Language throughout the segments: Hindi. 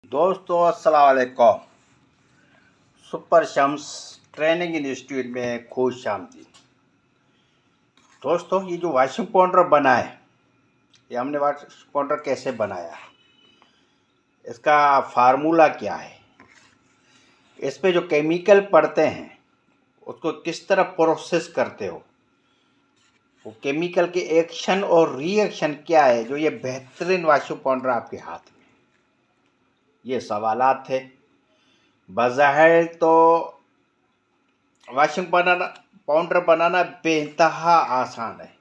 दोस्तों अस्सलाम वालेकुम। सुपर शम्स ट्रेनिंग इंस्टीट्यूट में खुश आमदीद। दोस्तों ये जो वॉशिंग पाउडर बना है, ये हमने वॉशिंग पाउडर कैसे बनाया, इसका फार्मूला क्या है, इस पे जो केमिकल पड़ते हैं उसको किस तरह प्रोसेस करते हो, वो केमिकल के एक्शन और रिएक्शन क्या है जो ये बेहतरीन वॉशिंग पाउडर आपके हाथ में, ये सवालात थे। बज़ाहिर तो वॉशिंग पाउडर बनाना बेइंतहा आसान है,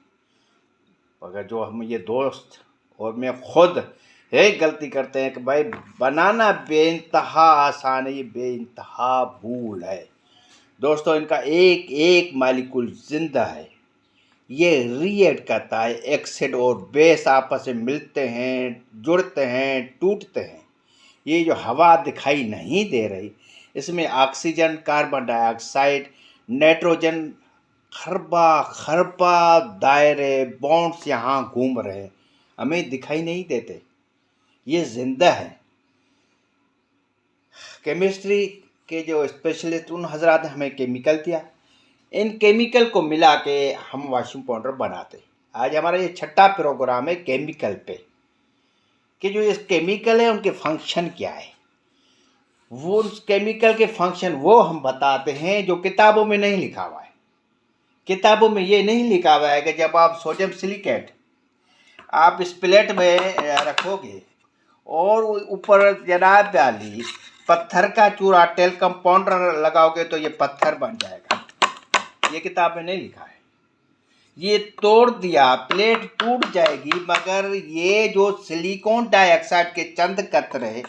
मगर जो हम ये दोस्त और मैं खुद यही गलती करते हैं कि भाई बनाना बेइंतहा आसान है, ये बेइंतहा भूल है। दोस्तों इनका एक एक मालिक्यूल जिंदा है, ये रिएक्ट करता है, एसिड और बेस आपस में मिलते हैं, जुड़ते हैं, टूटते हैं। ये जो हवा दिखाई नहीं दे रही, इसमें ऑक्सीजन, कार्बन डाइऑक्साइड, नाइट्रोजन खरबा खरबा दायरे बॉन्ड्स यहाँ घूम रहे हैं, हमें दिखाई नहीं देते, ये जिंदा है। केमिस्ट्री के जो स्पेशलिस्ट उन हजरात ने हमें केमिकल दिया, इन केमिकल को मिला के हम वॉशिंग पाउडर बनाते। आज हमारा ये छठा प्रोग्राम है केमिकल पे, कि जो इस केमिकल है उनके फंक्शन क्या है, वो उस केमिकल के फंक्शन वो हम बताते हैं जो किताबों में नहीं लिखा हुआ है। किताबों में ये नहीं लिखा हुआ है कि जब आप सोडियम सिलिकेट आप इस प्लेट में रखोगे और ऊपर जनाब वाली पत्थर का चूरा टेल्कम पाउडर लगाओगे तो ये पत्थर बन जाएगा, ये किताब में नहीं लिखा है। ये तोड़ दिया प्लेट टूट जाएगी, मगर ये जो सिलिकॉन डाइऑक्साइड के चंद कतरे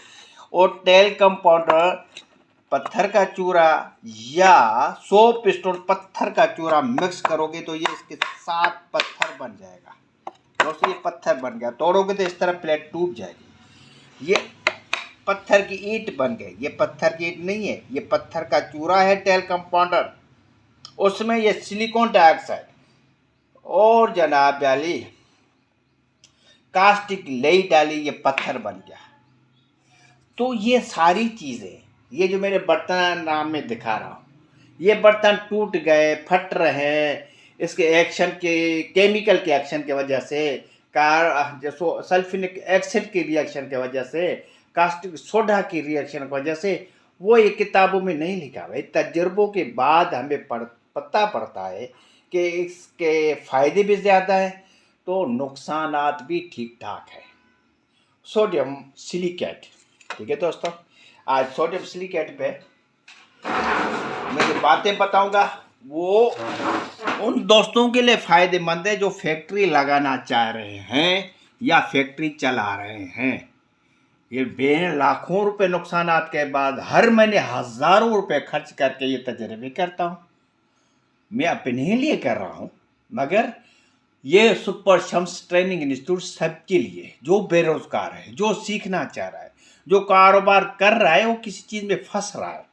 और टेल्कम पाउडर पत्थर का चूरा या 100 पिस्टोन पत्थर का चूरा मिक्स करोगे तो ये इसके साथ पत्थर बन जाएगा। दोस्तों ये पत्थर बन गया, तोड़ोगे तो इस तरह प्लेट टूट जाएगी। ये पत्थर की ईंट बन गई, ये पत्थर की ईंट नहीं है, ये पत्थर का चूरा है टेल्कम पाउडर, उसमें ये सिलिकॉन डाइऑक्साइड और जनाब डाली कास्टिक लई डाली, ये पत्थर बन गया। तो ये सारी चीज़ें, ये जो मेरे बर्तन नाम में दिखा रहा हूँ, ये बर्तन टूट गए, फट रहे हैं, इसके एक्शन के केमिकल के एक्शन की वजह से, जो सल्फ्यूरिक एसिड की रिएक्शन की वजह से, कास्टिक सोडा की रिएक्शन की वजह से, वो ये किताबों में नहीं लिखा हुआ है। तजुर्बों के बाद हमें पता पड़ता है कि इसके फ़ायदे भी ज़्यादा हैं तो नुकसानात भी ठीक ठाक है। सोडियम सिलिकेट, ठीक है दोस्तों, आज सोडियम सिलिकेट पे मैं जो बातें बताऊंगा वो उन दोस्तों के लिए फ़ायदेमंद है जो फैक्ट्री लगाना चाह रहे हैं या फैक्ट्री चला रहे हैं। ये लाखों रुपए नुकसानात के बाद हर महीने हज़ारों रुपए खर्च करके ये तजर्बे करता हूँ। मैं अपने लिए कर रहा हूँ, मगर ये सुपर शम्स ट्रेनिंग इंस्टीट्यूट सबके लिए, जो बेरोजगार है, जो सीखना चाह रहा है, जो कारोबार कर रहा है, वो किसी चीज़ में फंस रहा है,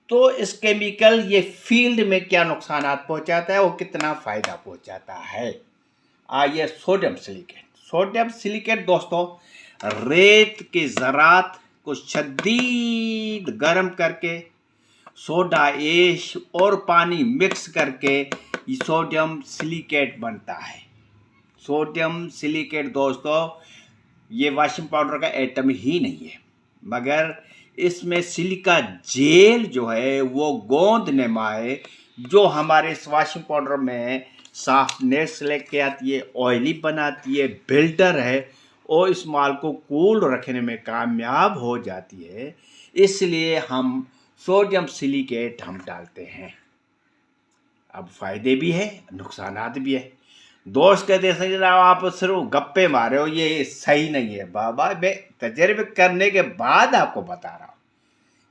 तो इस केमिकल ये फील्ड में क्या नुकसानात पहुंचाता है और कितना फ़ायदा पहुंचाता है। आइए सोडियम सिलिकेट दोस्तों, रेत के ज़रात को शदीद गर्म करके सोडा ऐश और पानी मिक्स करके सोडियम सिलिकेट बनता है। सोडियम सिलिकेट दोस्तों ये वॉशिंग पाउडर का एटम ही नहीं है, मगर इसमें सिलिका जेल जो है वो गोंद नुमा है, जो हमारे इस वॉशिंग पाउडर में सॉफ्टनेस लेके आती है, ऑयली बनाती है, बिल्डर है और इस माल को कूल रखने में कामयाब हो जाती है। इसलिए हम सोडियम सिलिकेट हम डालते हैं। अब फ़ायदे भी है, नुकसानात भी है। दोस्त कहते हैं जनाब आप सिर्फ गप्पे मारे हो, ये सही नहीं है। बाबा मैं तजर्बे करने के बाद आपको बता रहा हूँ,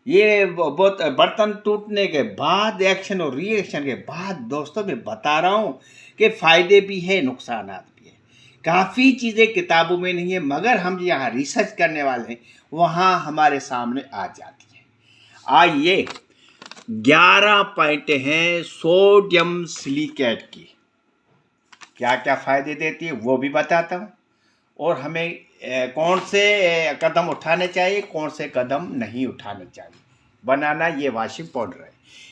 ये बहुत बर्तन टूटने के बाद एक्शन और रिएक्शन के बाद दोस्तों मैं बता रहा हूँ कि फ़ायदे भी है, नुकसानात भी है। काफ़ी चीज़ें किताबों में नहीं है, मगर हम यहाँ रिसर्च करने वाले हैं, वहाँ हमारे सामने आ जाती है। आइए 11 पॉइंट हैं सोडियम सिलिकेट की, क्या क्या फ़ायदे देती है वो भी बताता हूँ, और हमें कौन से कदम उठाने चाहिए, कौन से कदम नहीं उठाने चाहिए। बनाना ये वॉशिंग पाउडर है।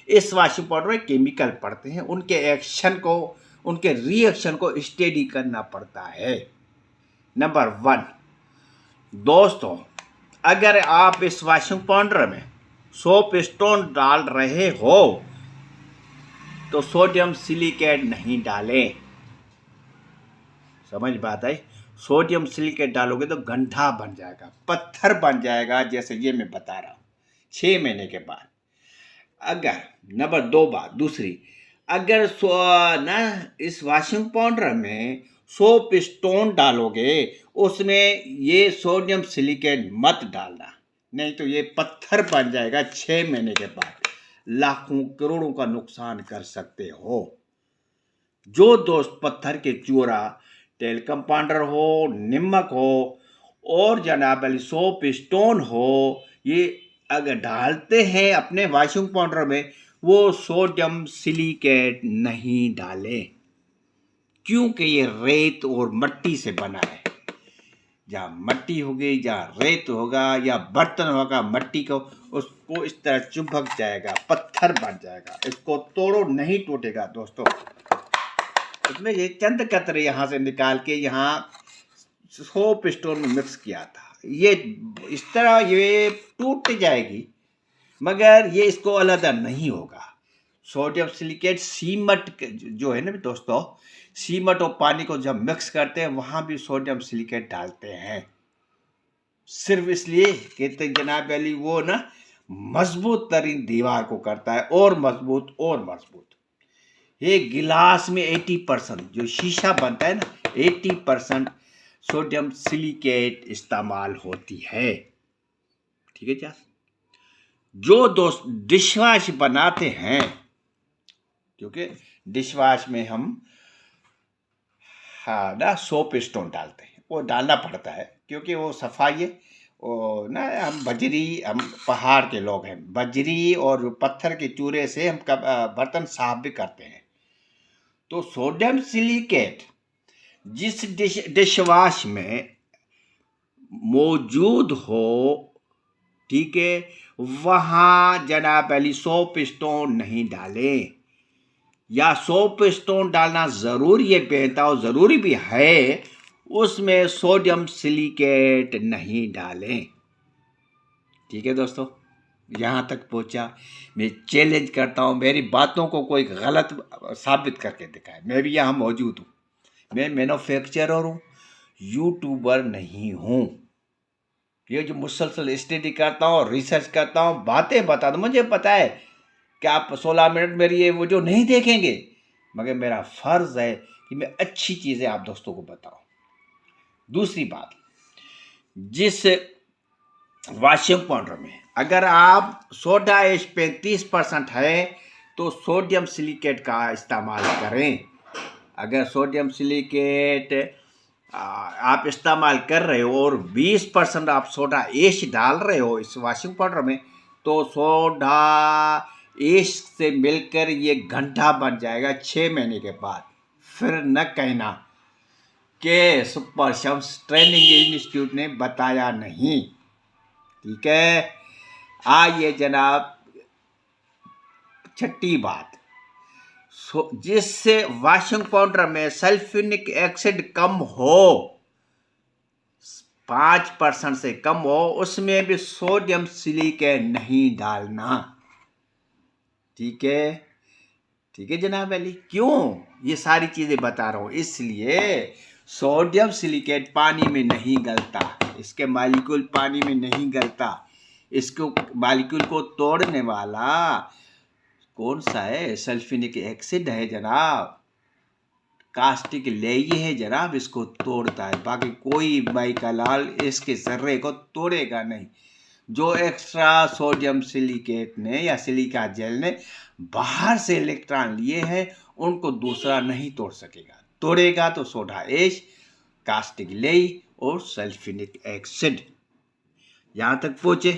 इस वॉशिंग पाउडर में केमिकल पड़ते हैं, उनके एक्शन को, उनके रिएक्शन को स्टडी करना पड़ता है। नंबर 1 दोस्तों, अगर आप इस वॉशिंग पाउडर में सोप स्टोन डाल रहे हो तो सोडियम सिलिकेट नहीं डालें। समझ बात है? सोडियम सिलिकेट डालोगे तो गंधा बन जाएगा, पत्थर बन जाएगा, जैसे ये मैं बता रहा हूँ 6 महीने के बाद। अगर नंबर 2 बात दूसरी, अगर इस वॉशिंग पाउडर में सोप स्टोन डालोगे, उसमें ये सोडियम सिलिकेट मत डालना, नहीं तो ये पत्थर बन जाएगा। 6 महीने के बाद लाखों करोड़ों का नुकसान कर सकते हो। जो दोस्त पत्थर के चूरा, तेल कंपाउंडर हो, नमक हो और जनाब अली सोप स्टोन हो, ये अगर डालते हैं अपने वॉशिंग पाउडर में, वो सोडियम सिलिकेट नहीं डालें, क्योंकि ये रेत और मिट्टी से बना है। जहाँ मिट्टी होगी, जहाँ रेत होगा या बर्तन होगा मिट्टी को, उसको इस तरह चुभक जाएगा, पत्थर बन जाएगा। इसको तोड़ो, नहीं टूटेगा दोस्तों। उसमें ये चंद कतरे यहाँ से निकाल के यहाँ सोप स्टोन में मिक्स किया था। ये इस तरह ये टूट जाएगी, मगर ये इसको अलग नहीं होगा। सोडियम सिलिकेट सीमेंट जो है ना दोस्तों, सीमेंट और पानी को जब मिक्स करते हैं वहाँ भी सोडियम सिलिकेट डालते हैं, सिर्फ इसलिए कहते हैं जनाब अली वो ना मजबूत तरीन दीवार को करता है, और मजबूत और मजबूत। ये गिलास में 80% जो शीशा बनता है ना, 80% सोडियम सिलिकेट इस्तेमाल होती है। ठीक है क्या? जो दोस्त डिशवॉश बनाते हैं, क्योंकि डिशवॉश में हम ना सोप स्टोन डालते हैं, वो डालना पड़ता है क्योंकि वो सफाई है। और ना हम पहाड़ के लोग हैं, बजरी और पत्थर के चूरे से हम बर्तन साफ भी करते हैं। तो सोडियम सिलिकेट जिस डिशवॉश में मौजूद हो, ठीक है, वहाँ जनाब अली सोप स्टोन नहीं डालें, या सोप स्टोन डालना ज़रूरी है, बेहतर ज़रूरी भी है, उसमें सोडियम सिलिकेट नहीं डालें। ठीक है दोस्तों, यहाँ तक पहुँचा। मैं चैलेंज करता हूँ, मेरी बातों को कोई गलत साबित करके दिखाए। मैं भी यहाँ मौजूद हूँ, मैं मैन्युफैक्चरर हूँ, यूट्यूबर नहीं हूँ। ये जो मुसलसल स्टडी करता हूँ, रिसर्च करता हूँ, बातें बता दो, मुझे पता है कि आप 16 मिनट मेरी ये वीडियो नहीं देखेंगे, मगर मेरा फ़र्ज़ है कि मैं अच्छी चीज़ें आप दोस्तों को बताऊँ। दूसरी बात, जिस वॉशिंग पाउडर में अगर आप सोडा एश 35% है तो सोडियम सिलिकेट का इस्तेमाल करें। अगर सोडियम सिलिकेट आप इस्तेमाल कर रहे हो और 20% आप सोडा एश डाल रहे हो इस वॉशिंग पाउडर में, तो सोडा एश से मिलकर ये गंधा बन जाएगा 6 महीने के बाद। फिर न कहना कि सुपर शम्स ट्रेनिंग इंस्टीट्यूट ने बताया नहीं। ठीक है, आइए जनाब, छठी बात, जिससे वॉशिंग पाउडर में सल्फ्यूरिक एसिड कम हो, 5% से कम हो, उसमें भी सोडियम सिलिकेट नहीं डालना। ठीक है, ठीक है जनाब अली। क्यों ये सारी चीज़ें बता रहा हूँ? इसलिए सोडियम सिलिकेट पानी में नहीं गलता, इसके मॉलिक्यूल पानी में नहीं गलता। इसको मॉलिक्यूल को तोड़ने वाला कौन सा है? सल्फ्यूरिक एसिड है जनाब, कास्टिक लेई है जनाब, इसको तोड़ता है। बाकी कोई बाइकालाल इसके जर्रे को तोड़ेगा नहीं। जो एक्स्ट्रा सोडियम सिलिकेट ने या सिलिका जेल ने बाहर से इलेक्ट्रॉन लिए हैं, उनको दूसरा नहीं तोड़ सकेगा। तोड़ेगा तो सोडा एश, कास्टिक लेई और सल्फ्यूरिक एसिड। यहाँ तक पहुँचे?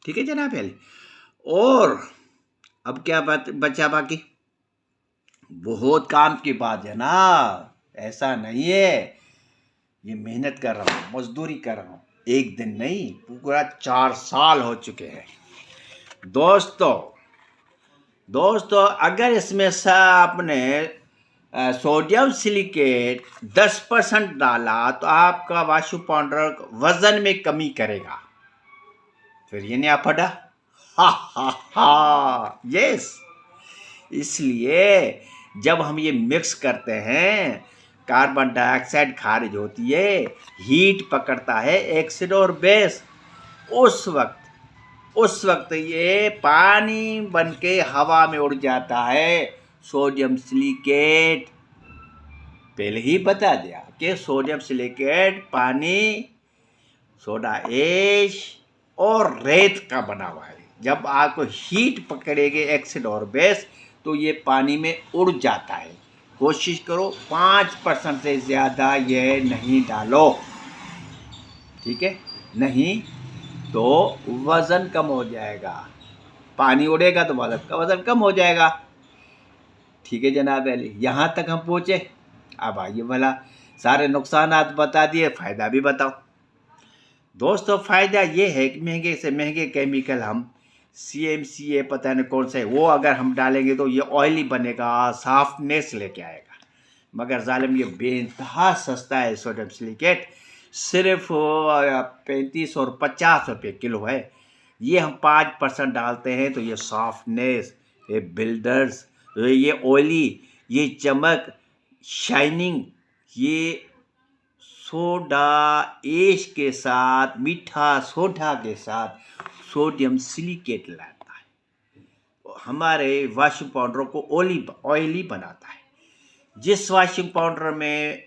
ठीक है जनाब अली। और अब क्या बात बचा बाकी? बहुत काम की बात है ना, ऐसा नहीं है ये मेहनत कर रहा हूँ, मजदूरी कर रहा हूँ, एक दिन नहीं, पूरा 4 साल हो चुके हैं। दोस्तों अगर इसमें से आपने सोडियम सिलिकेट 10% डाला तो आपका वाशु पाउडर वजन में कमी करेगा। फिर ये नहीं पड़ा, हा हा हा, यस। इसलिए जब हम ये मिक्स करते हैं, कार्बन डाइऑक्साइड खारिज होती है, हीट पकड़ता है एसिड और बेस, उस वक्त ये पानी बन के हवा में उड़ जाता है। सोडियम सिलिकेट पहले ही बता दिया कि सोडियम सिलिकेट पानी, सोडा ऐश और रेत का बना हुआ है। जब आपको हीट पकड़ेगी एसिड और बेस तो ये पानी में उड़ जाता है। कोशिश करो 5% से ज़्यादा ये नहीं डालो, ठीक है? नहीं तो वज़न कम हो जाएगा, पानी उड़ेगा तो वज़न कम हो जाएगा। ठीक है जनाब अली, यहाँ तक हम पहुँचे। अब आइए भला सारे नुकसानात बता दिए, फ़ायदा भी बताओ। दोस्तों फ़ायदा ये है कि महंगे से महंगे केमिकल हम CMCA पता नहीं कौन सा है, वो अगर हम डालेंगे तो ये ऑयली बनेगा, सॉफ्टनेस लेके आएगा। मगर जालिम ये बेइंतहा सस्ता है सोडियम सिलिकेट, सिर्फ 35 और 50 रुपये किलो है। ये हम 5% डालते हैं तो ये सॉफ्टनेस, ये बिल्डर्स, ये ऑयली, ये चमक, शाइनिंग, ये सोडा ऐश के साथ, मीठा सोडा के साथ सोडियम सिलिकेट लाता है, हमारे वाशिंग पाउडर को ऑयली बनाता है। जिस वाशिंग पाउडर में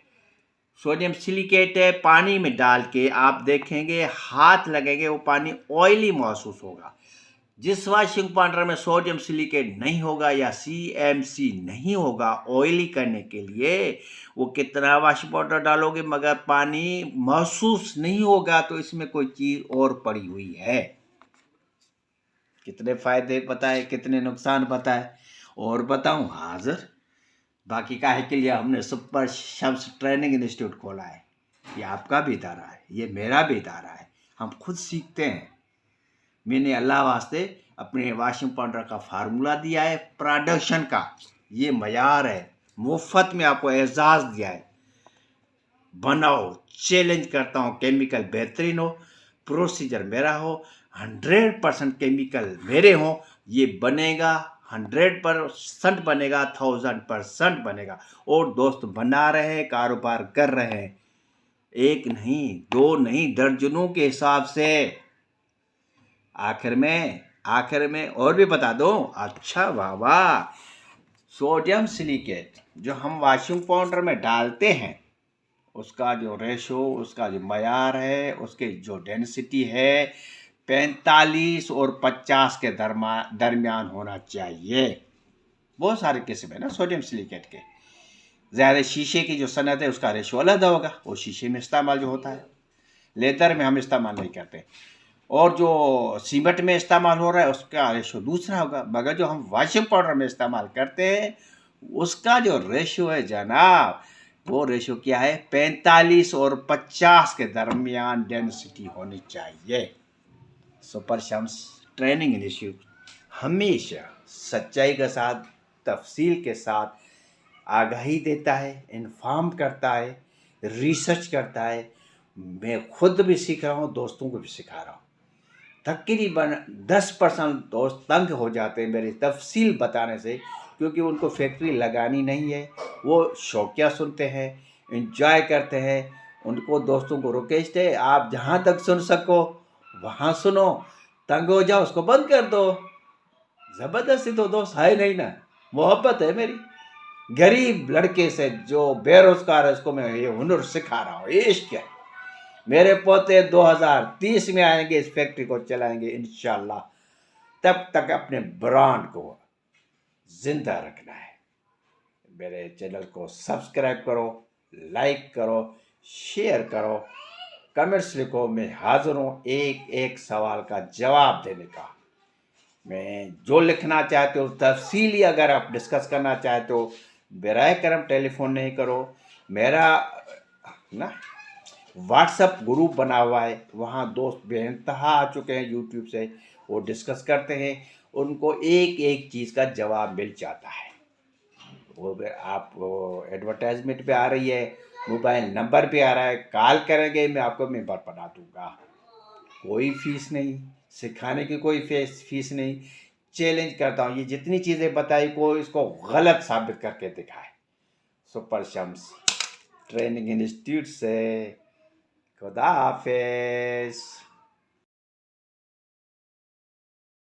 सोडियम सिलिकेट है, पानी में डाल के आप देखेंगे, हाथ लगेंगे, वो पानी ऑयली महसूस होगा। जिस वाशिंग पाउडर में सोडियम सिलिकेट नहीं होगा या CMC नहीं होगा ऑयली करने के लिए, वो कितना वाशिंग पाउडर डालोगे मगर पानी महसूस नहीं होगा, तो इसमें कोई चीज़ और पड़ी हुई है। कितने फ़ायदे पता है, कितने नुकसान पता है, और बताऊं हाजिर। बाकी काहे के लिए हमने सुपर शम्स ट्रेनिंग इंस्टीट्यूट खोला है। ये आपका भी इदारा है, ये मेरा भी इदारा है, हम खुद सीखते हैं। मैंने अल्लाह वास्ते अपने वाशिंग पाउडर का फार्मूला दिया है, प्रोडक्शन का ये मयार है, मुफ्त में आपको एजाज़ दिया है। बनाओ, चैलेंज करता हूँ, केमिकल बेहतरीन हो, प्रोसीजर मेरा हो, 100% केमिकल मेरे हों, ये बनेगा, 100% बनेगा, 1000% बनेगा। और दोस्त बना रहे हैं, कारोबार कर रहे हैं, एक नहीं, दो नहीं, दर्जनों के हिसाब से। आखिर में और भी बता दो। अच्छा वाह वाह, सोडियम सिलिकेट जो हम वाशिंग पाउडर में डालते हैं, उसका जो रेशो, उसका जो मयार है, उसके जो डेंसिटी है, 45 और 50 के दरमियान होना चाहिए। बहुत सारे किस्म है ना सोडियम सिलिकेट के। ज़्यादा शीशे की जो सनत है उसका रेशो अलग होगा, वो शीशे में इस्तेमाल जो होता है, लेदर में हम इस्तेमाल नहीं करते। और जो सीमेंट में इस्तेमाल हो रहा है उसका रेशो दूसरा होगा। मगर जो हम वाशिंग पाउडर में इस्तेमाल करते हैं उसका जो रेशो है जनाब, वो रेशो क्या है, 45 और 50 के दरमियान डेंसिटी होनी चाहिए। सुपर शम्स ट्रेनिंग इंस्टीट्यूट हमेशा सच्चाई के साथ, तफसील के साथ आगाही देता है, इन्फॉर्म करता है, रिसर्च करता है। मैं खुद भी सीख रहा हूँ, दोस्तों को भी सिखा रहा हूँ। तकरीबन 10% दोस्त तंग हो जाते हैं मेरी तफसील बताने से, क्योंकि उनको फैक्ट्री लगानी नहीं है, वो शौकिया सुनते हैं, एंजॉय करते हैं। उनको दोस्तों को रिक्वेस्ट है, आप जहाँ तक सुन सको वहाँ सुनो, तंग हो जाओ उसको बंद कर दो। ज़बरदस्ती तो दोस्त है नहीं ना, मोहब्बत है मेरी। गरीब लड़के से जो बेरोजगार है उसको मैं ये हुनर सिखा रहा हूँ, इश्क है। मेरे पोते 2030 में आएंगे, इस फैक्ट्री को चलाएंगे इंशाल्लाह। तब तक अपने ब्रांड को जिंदा रखना है। मेरे चैनल को सब्सक्राइब करो, लाइक करो, शेयर करो, कमेंट्स लिखो। मैं हाजिर हूँ एक एक सवाल का जवाब देने का। मैं जो लिखना चाहते हो तफसीली अगर आप डिस्कस करना चाहते हो, बराए करम टेलीफोन नहीं करो। मेरा ना व्हाट्सएप ग्रुप बना हुआ है, वहाँ दोस्त बेइंतहा आ चुके हैं यूट्यूब से, वो डिस्कस करते हैं, उनको एक एक चीज़ का जवाब मिल जाता है। वो आप एडवर्टाइजमेंट पे आ रही है, मोबाइल नंबर पे आ रहा है, कॉल करेंगे मैं आपको मेंबर बना दूंगा, कोई फीस नहीं, सिखाने की कोई फीस नहीं। चैलेंज करता हूँ, ये जितनी चीज़ें बताई को इसको गलत साबित करके दिखाए। सुपर शम्स ट्रेनिंग इंस्टीट्यूट से खुदा हाफिज।